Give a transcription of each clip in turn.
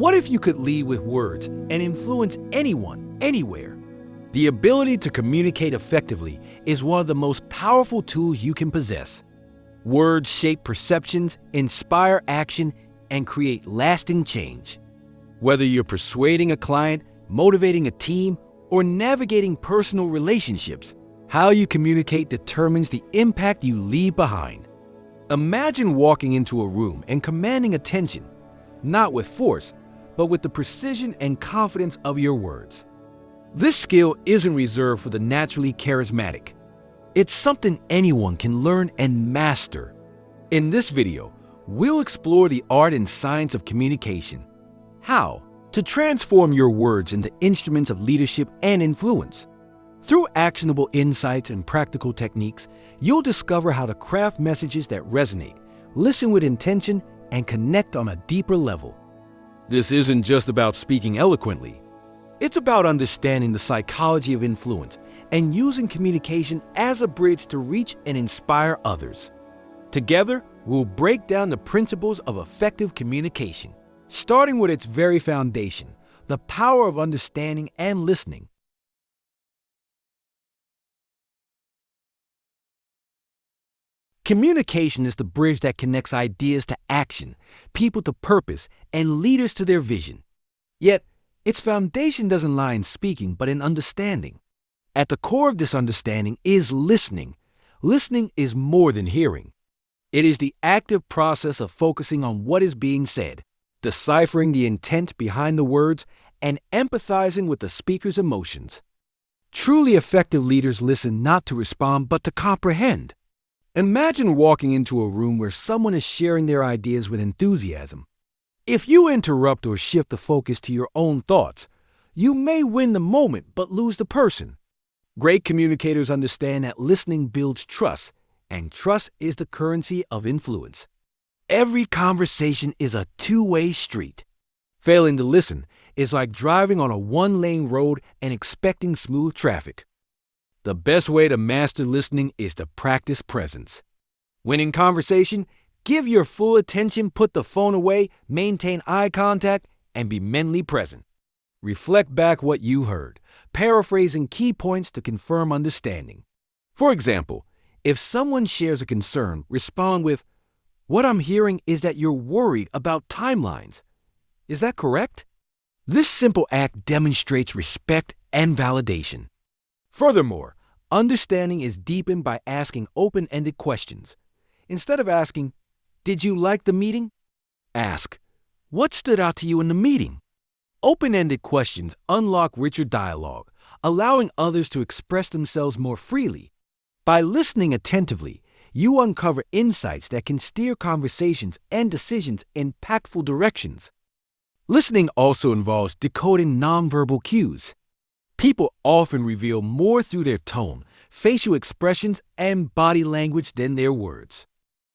What if you could lead with words and influence anyone, anywhere? The ability to communicate effectively is one of the most powerful tools you can possess. Words shape perceptions, inspire action, and create lasting change. Whether you're persuading a client, motivating a team, or navigating personal relationships, how you communicate determines the impact you leave behind. Imagine walking into a room and commanding attention, not with force, but with the precision and confidence of your words. This skill isn't reserved for the naturally charismatic. It's something anyone can learn and master. In this video, we'll explore the art and science of communication. How to transform your words into instruments of leadership and influence. Through actionable insights and practical techniques, you'll discover how to craft messages that resonate, listen with intention, and connect on a deeper level. This isn't just about speaking eloquently. It's about understanding the psychology of influence and using communication as a bridge to reach and inspire others. Together, we'll break down the principles of effective communication, starting with its very foundation, the power of understanding and listening. Communication is the bridge that connects ideas to action, people to purpose, and leaders to their vision. Yet, its foundation doesn't lie in speaking, but in understanding. At the core of this understanding is listening. Listening is more than hearing. It is the active process of focusing on what is being said, deciphering the intent behind the words, and empathizing with the speaker's emotions. Truly effective leaders listen not to respond, but to comprehend. Imagine walking into a room where someone is sharing their ideas with enthusiasm. If you interrupt or shift the focus to your own thoughts, you may win the moment but lose the person. Great communicators understand that listening builds trust, and trust is the currency of influence. Every conversation is a two-way street. Failing to listen is like driving on a one-lane road and expecting smooth traffic. The best way to master listening is to practice presence. When in conversation, give your full attention, put the phone away, maintain eye contact, and be mentally present. Reflect back what you heard, paraphrasing key points to confirm understanding. For example, if someone shares a concern, respond with, "What I'm hearing is that you're worried about timelines. Is that correct?" This simple act demonstrates respect and validation. Furthermore, understanding is deepened by asking open-ended questions. Instead of asking, "Did you like the meeting?" ask, "What stood out to you in the meeting?" Open-ended questions unlock richer dialogue, allowing others to express themselves more freely. By listening attentively, you uncover insights that can steer conversations and decisions in impactful directions. Listening also involves decoding nonverbal cues. People often reveal more through their tone, facial expressions, and body language than their words.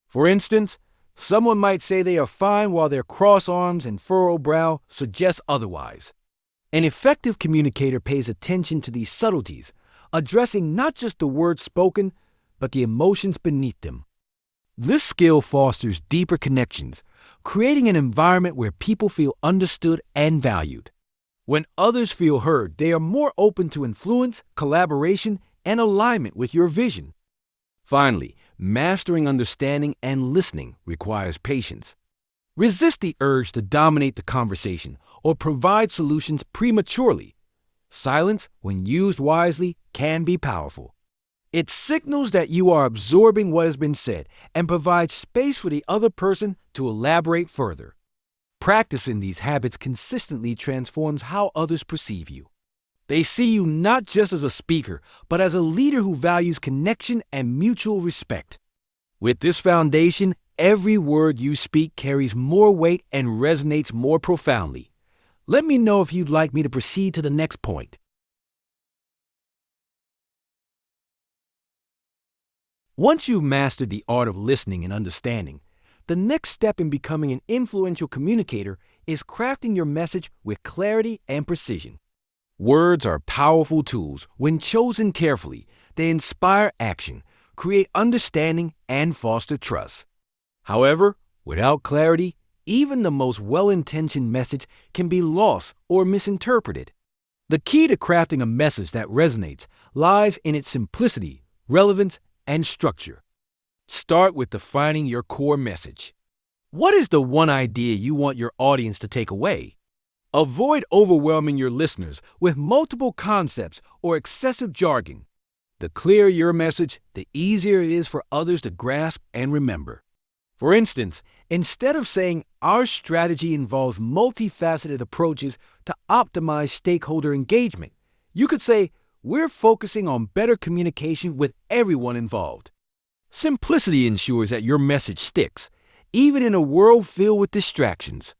For instance, someone might say they are fine while their crossed arms and furrowed brow suggest otherwise. An effective communicator pays attention to these subtleties, addressing not just the words spoken, but the emotions beneath them. This skill fosters deeper connections, creating an environment where people feel understood and valued. When others feel heard, they are more open to influence, collaboration, and alignment with your vision. Finally, mastering understanding and listening requires patience. Resist the urge to dominate the conversation or provide solutions prematurely. Silence, when used wisely, can be powerful. It signals that you are absorbing what has been said and provides space for the other person to elaborate further. Practicing these habits consistently transforms how others perceive you. They see you not just as a speaker, but as a leader who values connection and mutual respect. With this foundation, every word you speak carries more weight and resonates more profoundly. Let me know if you'd like me to proceed to the next point. Once you've mastered the art of listening and understanding, the next step in becoming an influential communicator is crafting your message with clarity and precision. Words are powerful tools. When chosen carefully, they inspire action, create understanding, and foster trust. However, without clarity, even the most well-intentioned message can be lost or misinterpreted. The key to crafting a message that resonates lies in its simplicity, relevance, and structure. Start with defining your core message. What is the one idea you want your audience to take away? Avoid overwhelming your listeners with multiple concepts or excessive jargon. The clearer your message, the easier it is for others to grasp and remember. For instance, instead of saying our strategy involves multifaceted approaches to optimize stakeholder engagement, you could say we're focusing on better communication with everyone involved. Simplicity ensures that your message sticks, even in a world filled with distractions.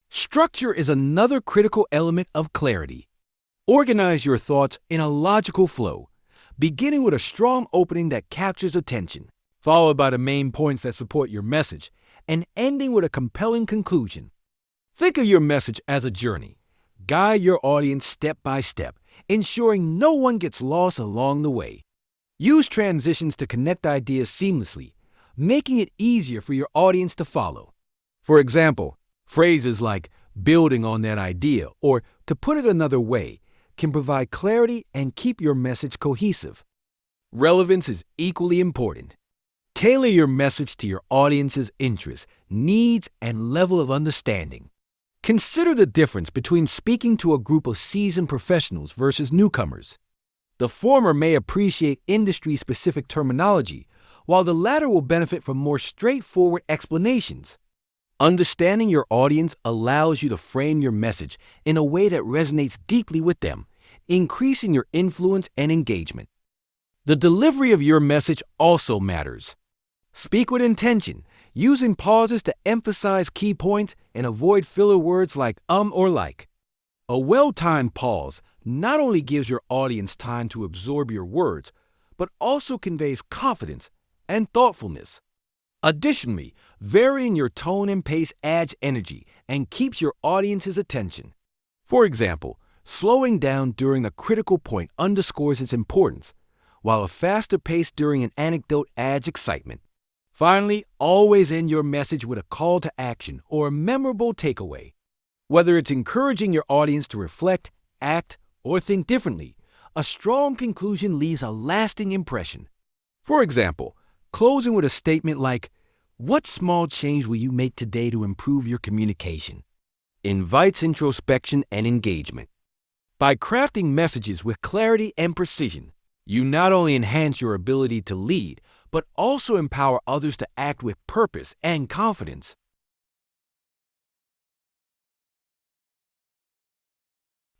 Structure is another critical element of clarity. Organize your thoughts in a logical flow, beginning with a strong opening that captures attention, followed by the main points that support your message, and ending with a compelling conclusion. Think of your message as a journey. Guide your audience step by step, ensuring no one gets lost along the way. Use transitions to connect ideas seamlessly, making it easier for your audience to follow. For example, phrases like building on that idea or to put it another way can provide clarity and keep your message cohesive. Relevance is equally important. Tailor your message to your audience's interests, needs, and level of understanding. Consider the difference between speaking to a group of seasoned professionals versus newcomers. The former may appreciate industry-specific terminology, while the latter will benefit from more straightforward explanations. Understanding your audience allows you to frame your message in a way that resonates deeply with them, increasing your influence and engagement. The delivery of your message also matters. Speak with intention, using pauses to emphasize key points and avoid filler words like or like. A well-timed pause not only gives your audience time to absorb your words, but also conveys confidence and thoughtfulness. Additionally, varying your tone and pace adds energy and keeps your audience's attention. For example, slowing down during a critical point underscores its importance, while a faster pace during an anecdote adds excitement. Finally, always end your message with a call to action or a memorable takeaway. Whether it's encouraging your audience to reflect, act, or think differently, a strong conclusion leaves a lasting impression. For example, closing with a statement like, "What small change will you make today to improve your communication?" invites introspection and engagement. By crafting messages with clarity and precision, you not only enhance your ability to lead, but also empower others to act with purpose and confidence.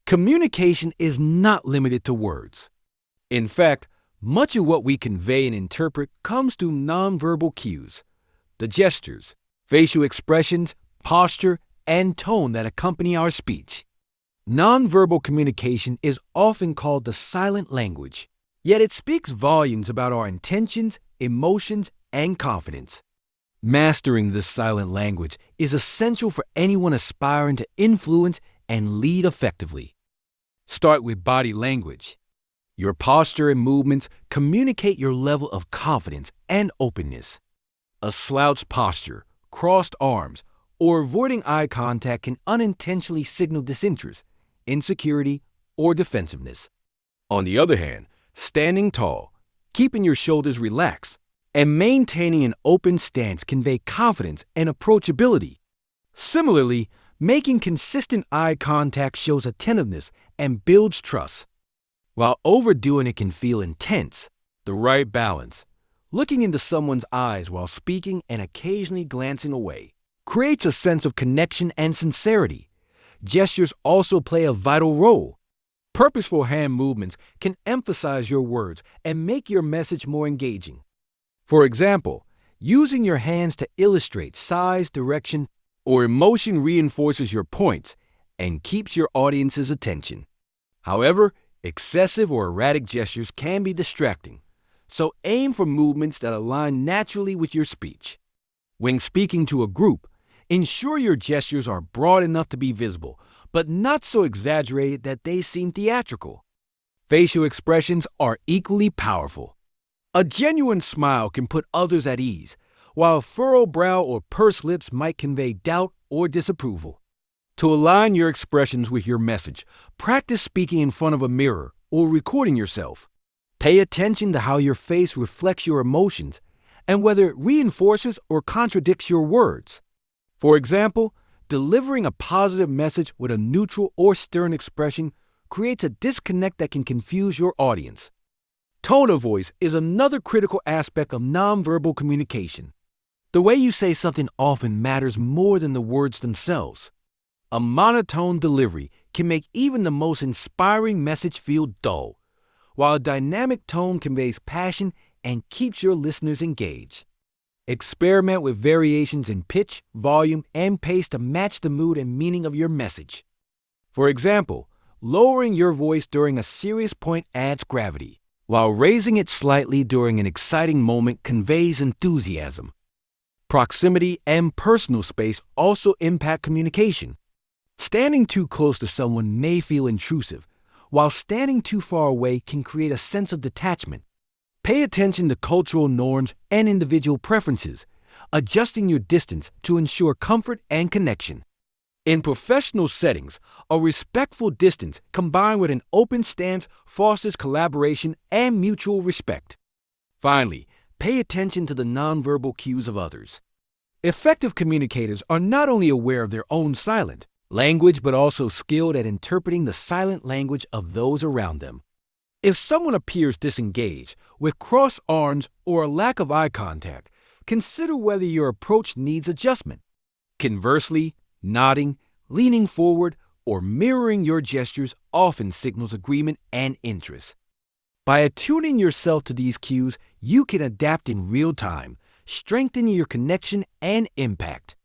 Communication is not limited to words. In fact, much of what we convey and interpret comes through nonverbal cues, the gestures, facial expressions, posture, and tone that accompany our speech. Nonverbal communication is often called the silent language, yet it speaks volumes about our intentions, emotions, and confidence. Mastering this silent language is essential for anyone aspiring to influence and lead effectively. Start with body language. Your posture and movements communicate your level of confidence and openness. A slouched posture, crossed arms, or avoiding eye contact can unintentionally signal disinterest, insecurity, or defensiveness. On the other hand, standing tall, keeping your shoulders relaxed, and maintaining an open stance convey confidence and approachability. Similarly, making consistent eye contact shows attentiveness and builds trust. While overdoing it can feel intense, the right balance, looking into someone's eyes while speaking and occasionally glancing away, creates a sense of connection and sincerity. Gestures also play a vital role. Purposeful hand movements can emphasize your words and make your message more engaging. For example, using your hands to illustrate size, direction, or emotion reinforces your points and keeps your audience's attention. However, excessive or erratic gestures can be distracting, so aim for movements that align naturally with your speech. When speaking to a group, ensure your gestures are broad enough to be visible, but not so exaggerated that they seem theatrical. Facial expressions are equally powerful. A genuine smile can put others at ease, while a furrowed brow or pursed lips might convey doubt or disapproval. To align your expressions with your message, practice speaking in front of a mirror or recording yourself. Pay attention to how your face reflects your emotions and whether it reinforces or contradicts your words. For example, delivering a positive message with a neutral or stern expression creates a disconnect that can confuse your audience. Tone of voice is another critical aspect of nonverbal communication. The way you say something often matters more than the words themselves. A monotone delivery can make even the most inspiring message feel dull, while a dynamic tone conveys passion and keeps your listeners engaged. Experiment with variations in pitch, volume, and pace to match the mood and meaning of your message. For example, lowering your voice during a serious point adds gravity, while raising it slightly during an exciting moment conveys enthusiasm. Proximity and personal space also impact communication. Standing too close to someone may feel intrusive, while standing too far away can create a sense of detachment. Pay attention to cultural norms and individual preferences, adjusting your distance to ensure comfort and connection. In professional settings, a respectful distance combined with an open stance fosters collaboration and mutual respect. Finally, pay attention to the nonverbal cues of others. Effective communicators are not only aware of their own silent language, but also skilled at interpreting the silent language of those around them. If someone appears disengaged, with crossed arms or a lack of eye contact, consider whether your approach needs adjustment. Conversely, nodding, leaning forward, or mirroring your gestures often signals agreement and interest. By attuning yourself to these cues, you can adapt in real time, strengthening your connection and impact.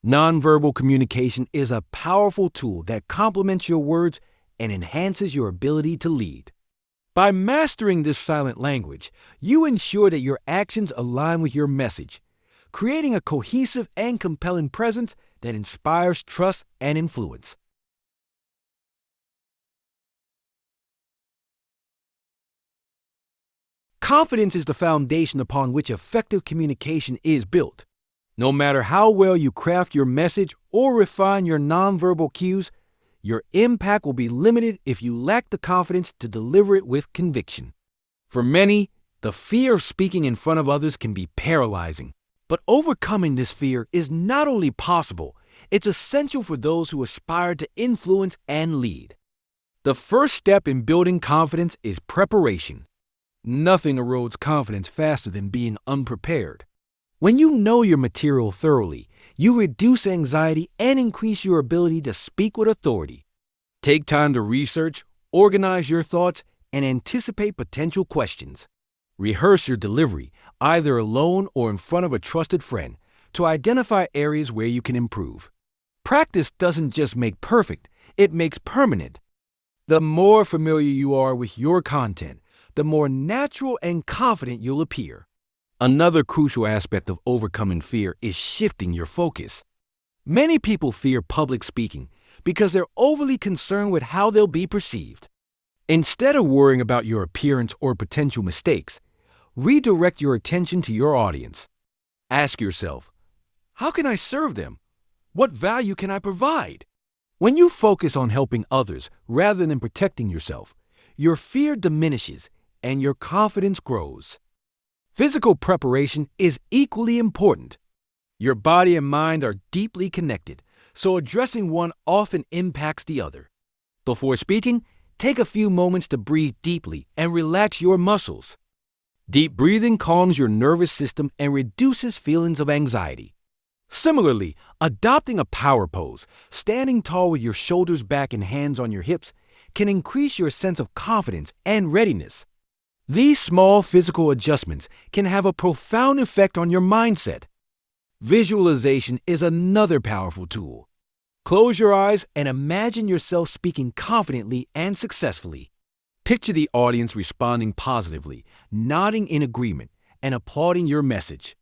Nonverbal communication is a powerful tool that complements your words and enhances your ability to lead. By mastering this silent language, you ensure that your actions align with your message, creating a cohesive and compelling presence that inspires trust and influence. Confidence is the foundation upon which effective communication is built. No matter how well you craft your message or refine your nonverbal cues, your impact will be limited if you lack the confidence to deliver it with conviction. For many, the fear of speaking in front of others can be paralyzing. But overcoming this fear is not only possible, it's essential for those who aspire to influence and lead. The first step in building confidence is preparation. Nothing erodes confidence faster than being unprepared. When you know your material thoroughly, you reduce anxiety and increase your ability to speak with authority. Take time to research, organize your thoughts, and anticipate potential questions. Rehearse your delivery, either alone or in front of a trusted friend, to identify areas where you can improve. Practice doesn't just make perfect, it makes permanent. The more familiar you are with your content, the more natural and confident you'll appear. Another crucial aspect of overcoming fear is shifting your focus. Many people fear public speaking because they're overly concerned with how they'll be perceived. Instead of worrying about your appearance or potential mistakes, redirect your attention to your audience. Ask yourself, how can I serve them? What value can I provide? When you focus on helping others rather than protecting yourself, your fear diminishes and your confidence grows. Physical preparation is equally important. Your body and mind are deeply connected, so addressing one often impacts the other. Before speaking, take a few moments to breathe deeply and relax your muscles. Deep breathing calms your nervous system and reduces feelings of anxiety. Similarly, adopting a power pose, standing tall with your shoulders back and hands on your hips, can increase your sense of confidence and readiness. These small physical adjustments can have a profound effect on your mindset. Visualization is another powerful tool. Close your eyes and imagine yourself speaking confidently and successfully. Picture the audience responding positively, nodding in agreement, and applauding your message.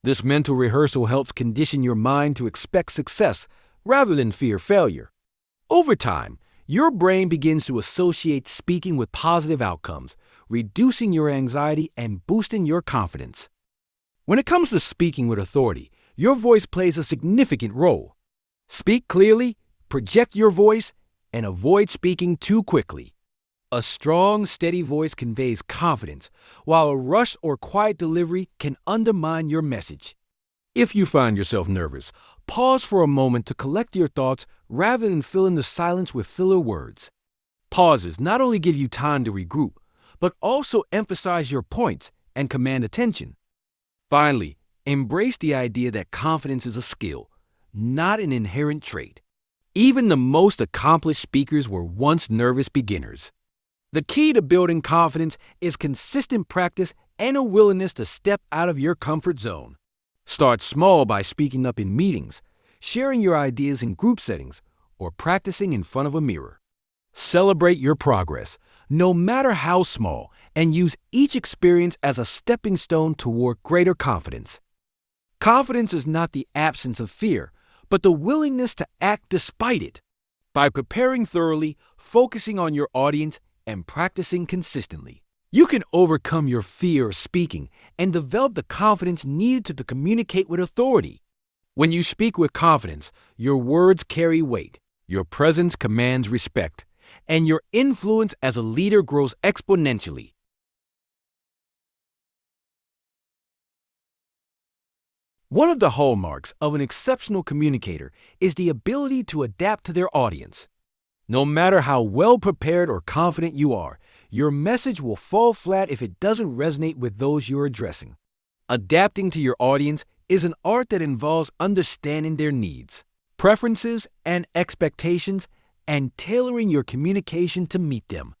This mental rehearsal helps condition your mind to expect success rather than fear failure. Over time, your brain begins to associate speaking with positive outcomes, reducing your anxiety and boosting your confidence. When it comes to speaking with authority, your voice plays a significant role. Speak clearly, project your voice, and avoid speaking too quickly. A strong, steady voice conveys confidence, while a rushed or quiet delivery can undermine your message. If you find yourself nervous, pause for a moment to collect your thoughts rather than fill in the silence with filler words. Pauses not only give you time to regroup, but also emphasize your points and command attention. Finally, embrace the idea that confidence is a skill, not an inherent trait. Even the most accomplished speakers were once nervous beginners. The key to building confidence is consistent practice and a willingness to step out of your comfort zone. Start small by speaking up in meetings, sharing your ideas in group settings, or practicing in front of a mirror. Celebrate your progress, no matter how small, and use each experience as a stepping stone toward greater confidence. Confidence is not the absence of fear, but the willingness to act despite it. By preparing thoroughly, focusing on your audience, and practicing consistently, you can overcome your fear of speaking and develop the confidence needed to communicate with authority. When you speak with confidence, your words carry weight, your presence commands respect, and your influence as a leader grows exponentially. One of the hallmarks of an exceptional communicator is the ability to adapt to their audience. No matter how well prepared or confident you are, your message will fall flat if it doesn't resonate with those you're addressing. Adapting to your audience is an art that involves understanding their needs, preferences, and expectations, and tailoring your communication to meet them.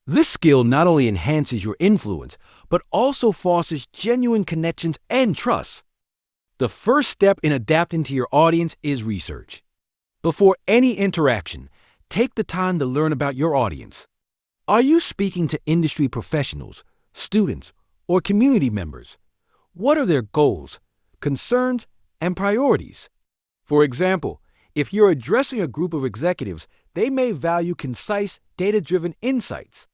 This skill not only enhances your influence, but also fosters genuine connections and trust. The first step in adapting to your audience is research. Before any interaction, take the time to learn about your audience. Are you speaking to industry professionals, students, or community members? What are their goals, concerns, and priorities? For example, if you're addressing a group of executives, they may value concise, data-driven insights.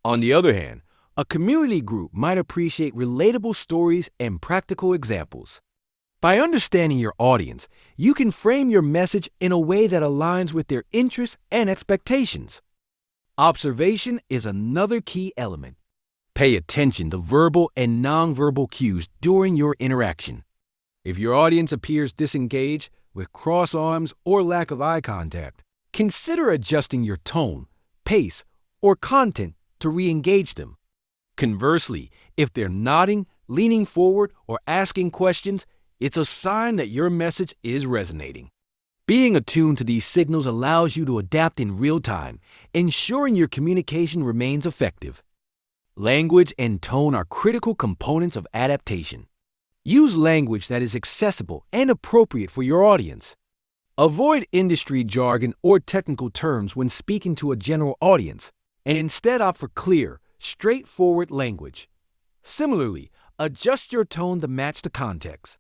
On the other hand, a community group might appreciate relatable stories and practical examples. By understanding your audience, you can frame your message in a way that aligns with their interests and expectations. Observation is another key element. Pay attention to verbal and nonverbal cues during your interaction. If your audience appears disengaged, with crossed arms or lack of eye contact, consider adjusting your tone, pace, or content to re-engage them. Conversely, if they're nodding, leaning forward, or asking questions, it's a sign that your message is resonating. Being attuned to these signals allows you to adapt in real time, ensuring your communication remains effective. Language and tone are critical components of adaptation. Use language that is accessible and appropriate for your audience. Avoid industry jargon or technical terms when speaking to a general audience, and instead opt for clear, straightforward language. Similarly, adjust your tone to match the context.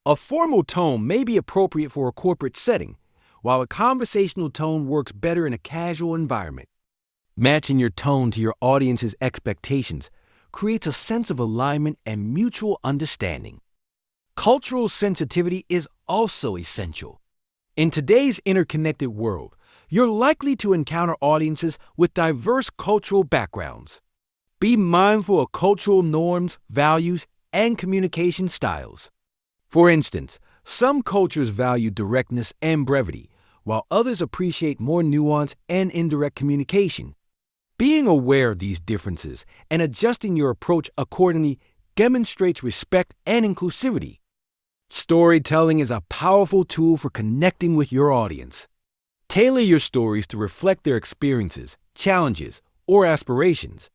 A formal tone may be appropriate for a corporate setting, while a conversational tone works better in a casual environment. Matching your tone to your audience's expectations creates a sense of alignment and mutual understanding. Cultural sensitivity is also essential. In today's interconnected world, you're likely to encounter audiences with diverse cultural backgrounds. Be mindful of cultural norms, values, and communication styles. For instance, some cultures value directness and brevity, while others appreciate more nuance and indirect communication. Being aware of these differences and adjusting your approach accordingly demonstrates respect and inclusivity. Storytelling is a powerful tool for connecting with your audience. Tailor your stories to reflect their experiences, challenges, or aspirations.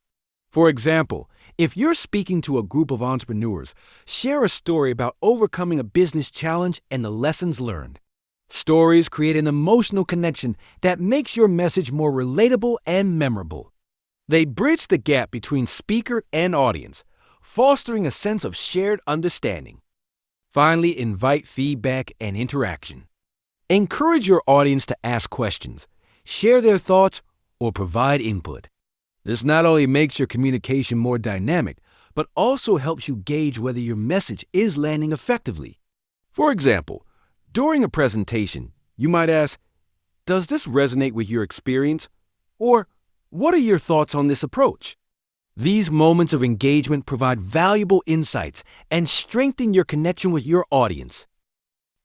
For example, if you're speaking to a group of entrepreneurs, share a story about overcoming a business challenge and the lessons learned. Stories create an emotional connection that makes your message more relatable and memorable. They bridge the gap between speaker and audience, fostering a sense of shared understanding. Finally, invite feedback and interaction. Encourage your audience to ask questions, share their thoughts, or provide input. This not only makes your communication more dynamic, but also helps you gauge whether your message is landing effectively. For example, during a presentation, You might ask, does this resonate with your experience? Or, what are your thoughts on this approach? These moments of engagement provide valuable insights and strengthen your connection with your audience.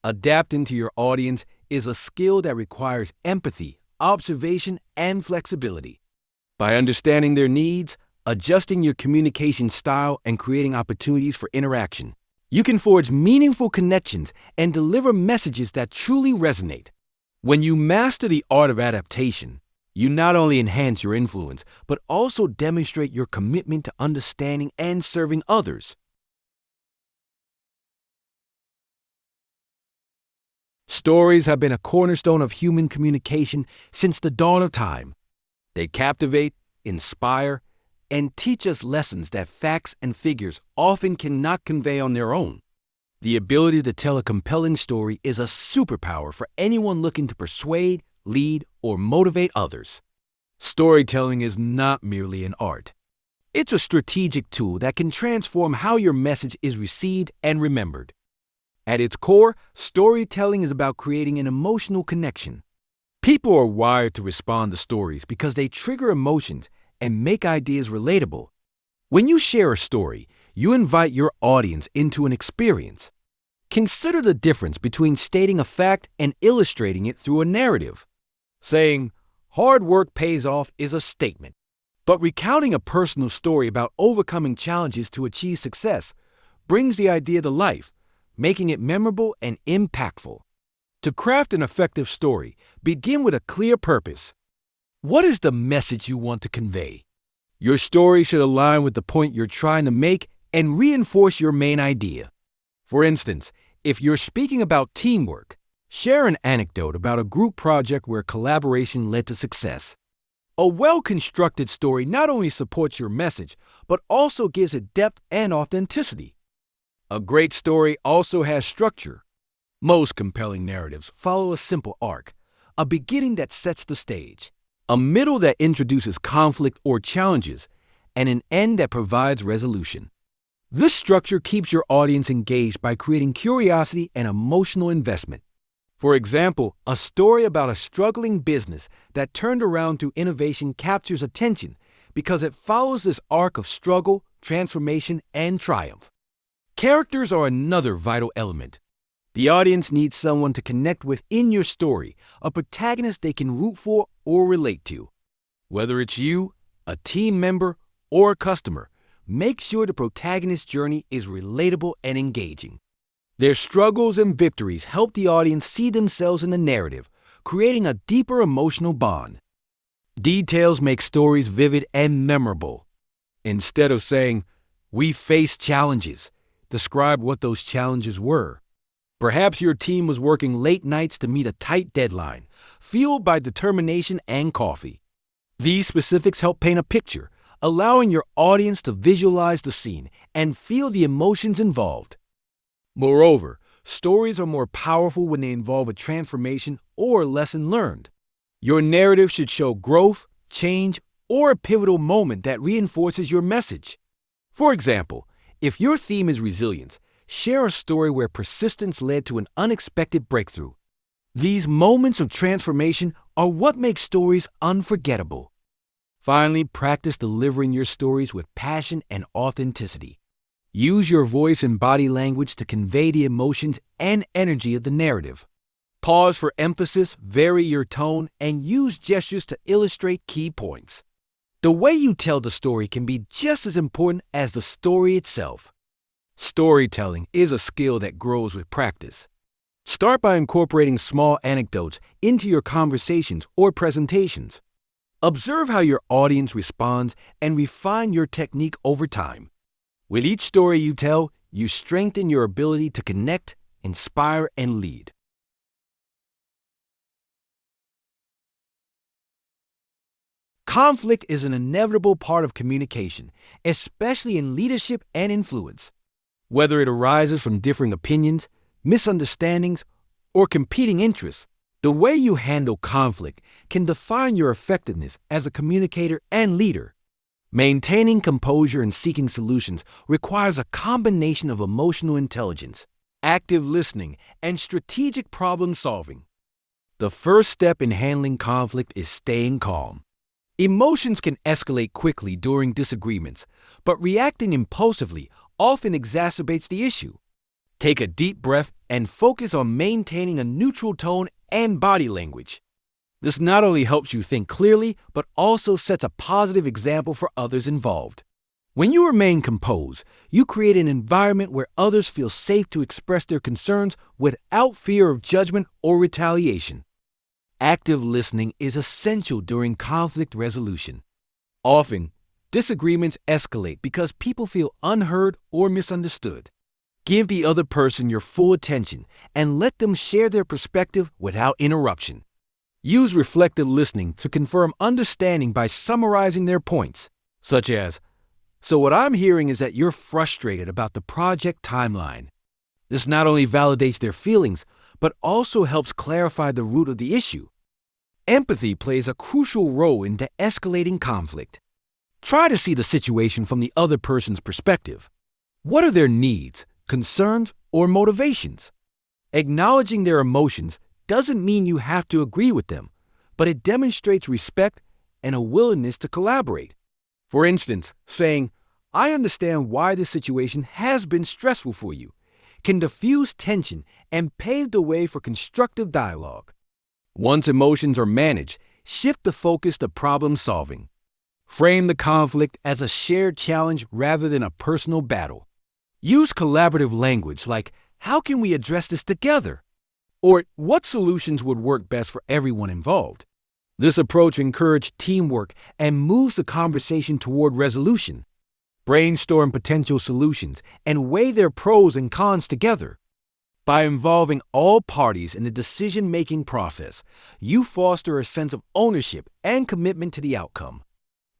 Adapting to your audience is a skill that requires empathy, observation, and flexibility. By understanding their needs, adjusting your communication style, and creating opportunities for interaction, you can forge meaningful connections and deliver messages that truly resonate. When you master the art of adaptation, you not only enhance your influence, but also demonstrate your commitment to understanding and serving others. Stories have been a cornerstone of human communication since the dawn of time. They captivate, inspire, and teach us lessons that facts and figures often cannot convey on their own. The ability to tell a compelling story is a superpower for anyone looking to persuade, lead, or motivate others. Storytelling is not merely an art. It's a strategic tool that can transform how your message is received and remembered. At its core, storytelling is about creating an emotional connection. People are wired to respond to stories because they trigger emotions and make ideas relatable. When you share a story, you invite your audience into an experience. Consider the difference between stating a fact and illustrating it through a narrative. Saying, "Hard work pays off" is a statement, but recounting a personal story about overcoming challenges to achieve success brings the idea to life, making it memorable and impactful. To craft an effective story, begin with a clear purpose. What is the message you want to convey? Your story should align with the point you're trying to make and reinforce your main idea. For instance, if you're speaking about teamwork, share an anecdote about a group project where collaboration led to success. A well-constructed story not only supports your message, but also gives it depth and authenticity. A great story also has structure. Most compelling narratives follow a simple arc, a beginning that sets the stage, a middle that introduces conflict or challenges, and an end that provides resolution. This structure keeps your audience engaged by creating curiosity and emotional investment. For example, a story about a struggling business that turned around through innovation captures attention because it follows this arc of struggle, transformation, and triumph. Characters are another vital element. The audience needs someone to connect with in your story, a protagonist they can root for or relate to. Whether it's you, a team member, or a customer, make sure the protagonist's journey is relatable and engaging. Their struggles and victories help the audience see themselves in the narrative, creating a deeper emotional bond. Details make stories vivid and memorable. Instead of saying, "We faced challenges," describe what those challenges were. Perhaps your team was working late nights to meet a tight deadline, fueled by determination and coffee. These specifics help paint a picture, allowing your audience to visualize the scene and feel the emotions involved. Moreover, stories are more powerful when they involve a transformation or lesson learned. Your narrative should show growth, change, or a pivotal moment that reinforces your message. For example, if your theme is resilience, share a story where persistence led to an unexpected breakthrough. These moments of transformation are what make stories unforgettable. Finally, practice delivering your stories with passion and authenticity. Use your voice and body language to convey the emotions and energy of the narrative. Pause for emphasis, vary your tone, and use gestures to illustrate key points. The way you tell the story can be just as important as the story itself. Storytelling is a skill that grows with practice. Start by incorporating small anecdotes into your conversations or presentations. Observe how your audience responds and refine your technique over time. With each story you tell, you strengthen your ability to connect, inspire, and lead. Conflict is an inevitable part of communication, especially in leadership and influence. Whether it arises from differing opinions, misunderstandings, or competing interests, the way you handle conflict can define your effectiveness as a communicator and leader. Maintaining composure and seeking solutions requires a combination of emotional intelligence, active listening, and strategic problem solving. The first step in handling conflict is staying calm. Emotions can escalate quickly during disagreements, but reacting impulsively often exacerbates the issue. Take a deep breath and focus on maintaining a neutral tone and body language. This not only helps you think clearly, but also sets a positive example for others involved. When you remain composed, you create an environment where others feel safe to express their concerns without fear of judgment or retaliation. Active listening is essential during conflict resolution. Often, disagreements escalate because people feel unheard or misunderstood. Give the other person your full attention and let them share their perspective without interruption. Use reflective listening to confirm understanding by summarizing their points, such as, "So what I'm hearing is that you're frustrated about the project timeline." This not only validates their feelings, but also helps clarify the root of the issue. Empathy plays a crucial role in de-escalating conflict. Try to see the situation from the other person's perspective. What are their needs, concerns, or motivations? Acknowledging their emotions doesn't mean you have to agree with them, but it demonstrates respect and a willingness to collaborate. For instance, saying, "I understand why this situation has been stressful for you," can diffuse tension and pave the way for constructive dialogue. Once emotions are managed, shift the focus to problem solving. Frame the conflict as a shared challenge rather than a personal battle. Use collaborative language like, "How can we address this together?" Or, "What solutions would work best for everyone involved?" This approach encourages teamwork and moves the conversation toward resolution. Brainstorm potential solutions and weigh their pros and cons together. By involving all parties in the decision-making process, you foster a sense of ownership and commitment to the outcome.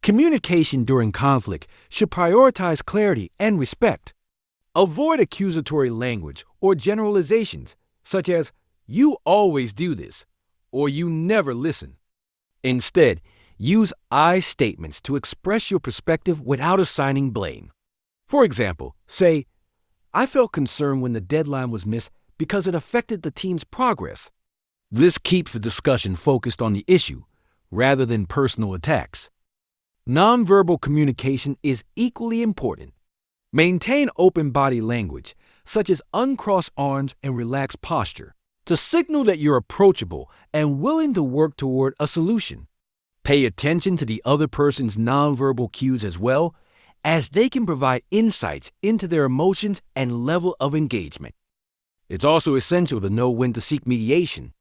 Communication during conflict should prioritize clarity and respect. Avoid accusatory language or generalizations, such as, "You always do this," or "You never listen." Instead, use I statements to express your perspective without assigning blame. For example, say, "I felt concerned when the deadline was missed because it affected the team's progress." This keeps the discussion focused on the issue rather than personal attacks. Nonverbal communication is equally important. Maintain open body language, such as uncrossed arms and relaxed posture, to signal that you're approachable and willing to work toward a solution. Pay attention to the other person's nonverbal cues as well, as they can provide insights into their emotions and level of engagement. It's also essential to know when to seek mediation.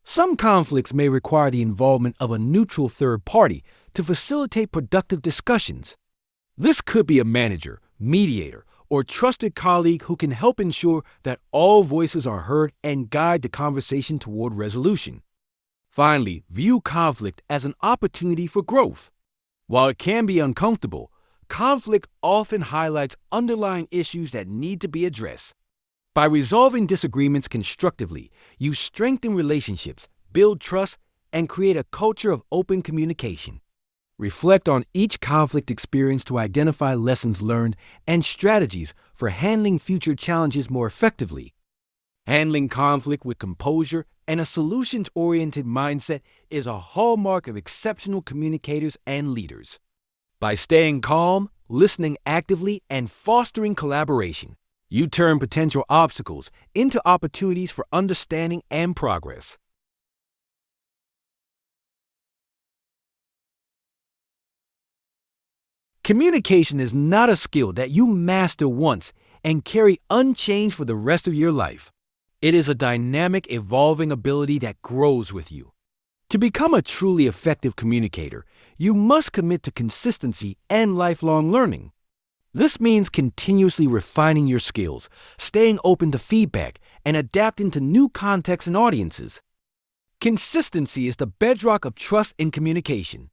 Some conflicts may require the involvement of a neutral third party to facilitate productive discussions. This could be a manager, mediator, or trusted colleague who can help ensure that all voices are heard and guide the conversation toward resolution. Finally, view conflict as an opportunity for growth. While it can be uncomfortable, conflict often highlights underlying issues that need to be addressed. By resolving disagreements constructively, you strengthen relationships, build trust, and create a culture of open communication. Reflect on each conflict experience to identify lessons learned and strategies for handling future challenges more effectively. Handling conflict with composure and a solutions-oriented mindset is a hallmark of exceptional communicators and leaders. By staying calm, listening actively, and fostering collaboration, you turn potential obstacles into opportunities for understanding and progress. Communication is not a skill that you master once and carry unchanged for the rest of your life. It is a dynamic, evolving ability that grows with you. To become a truly effective communicator, you must commit to consistency and lifelong learning. This means continuously refining your skills, staying open to feedback, and adapting to new contexts and audiences. Consistency is the bedrock of trust in communication.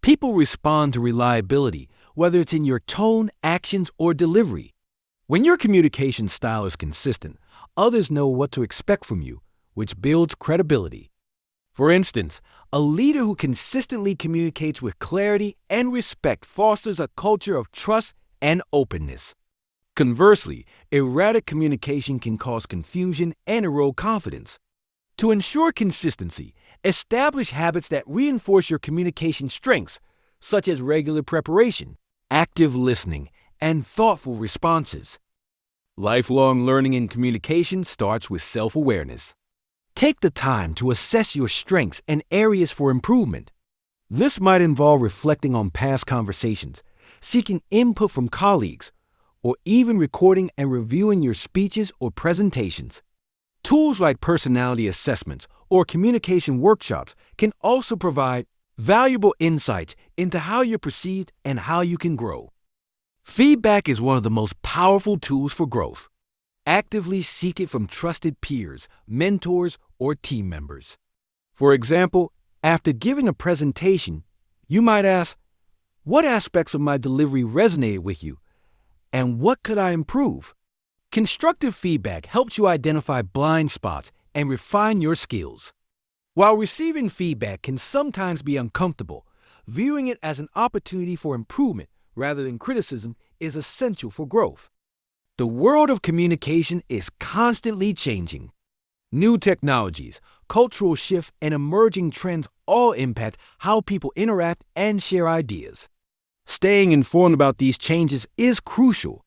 People respond to reliability, whether it's in your tone, actions, or delivery. When your communication style is consistent, others know what to expect from you, which builds credibility. For instance, a leader who consistently communicates with clarity and respect fosters a culture of trust and openness. Conversely, erratic communication can cause confusion and erode confidence. To ensure consistency, establish habits that reinforce your communication strengths, such as regular preparation, active listening, and thoughtful responses. Lifelong learning in communication starts with self-awareness. Take the time to assess your strengths and areas for improvement. This might involve reflecting on past conversations, seeking input from colleagues, or even recording and reviewing your speeches or presentations. Tools like personality assessments or communication workshops can also provide valuable insights into how you're perceived and how you can grow. Feedback is one of the most powerful tools for growth. Actively seek it from trusted peers, mentors, or team members. For example, after giving a presentation, you might ask, "What aspects of my delivery resonated with you, and what could I improve?" Constructive feedback helps you identify blind spots and refine your skills. While receiving feedback can sometimes be uncomfortable, viewing it as an opportunity for improvement rather than criticism is essential for growth. The world of communication is constantly changing. New technologies, cultural shifts, and emerging trends all impact how people interact and share ideas. Staying informed about these changes is crucial.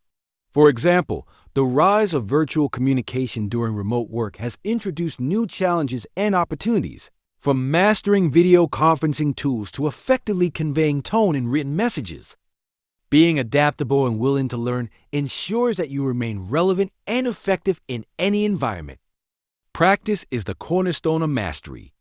For example, the rise of virtual communication during remote work has introduced new challenges and opportunities, from mastering video conferencing tools to effectively conveying tone in written messages. Being adaptable and willing to learn ensures that you remain relevant and effective in any environment. Practice is the cornerstone of mastery.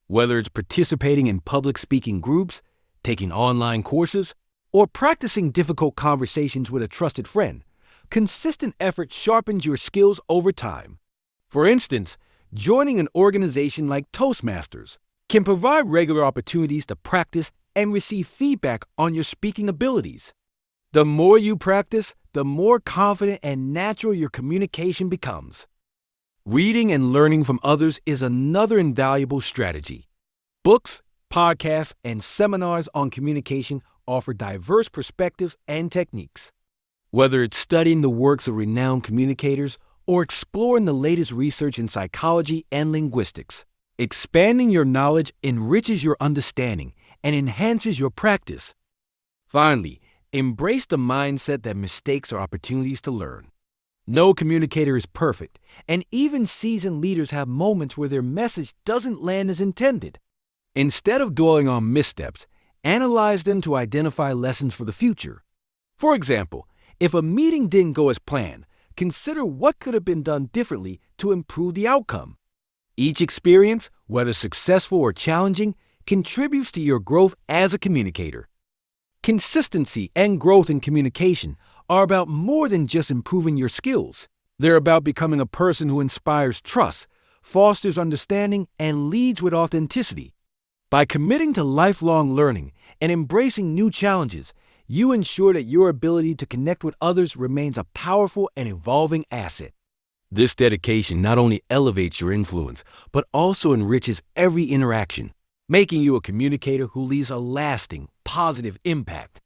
Whether it's participating in public speaking groups, taking online courses, or practicing difficult conversations with a trusted friend, consistent effort sharpens your skills over time. For instance, joining an organization like Toastmasters can provide regular opportunities to practice and receive feedback on your speaking abilities. The more you practice, the more confident and natural your communication becomes. Reading and learning from others is another invaluable strategy. Books, podcasts, and seminars on communication offer diverse perspectives and techniques. Whether it's studying the works of renowned communicators or exploring the latest research in psychology and linguistics, expanding your knowledge enriches your understanding and enhances your practice. Finally, embrace the mindset that mistakes are opportunities to learn. No communicator is perfect, and even seasoned leaders have moments where their message doesn't land as intended. Instead of dwelling on missteps, analyze them to identify lessons for the future. For example, if a meeting didn't go as planned, consider what could have been done differently to improve the outcome. Each experience, whether successful or challenging, contributes to your growth as a communicator. Consistency and growth in communication are about more than just improving your skills. They're about becoming a person who inspires trust, fosters understanding, and leads with authenticity. By committing to lifelong learning and embracing new challenges, you ensure that your ability to connect with others remains a powerful and evolving asset. This dedication not only elevates your influence, but also enriches every interaction, making you a communicator who leaves a lasting, positive impact.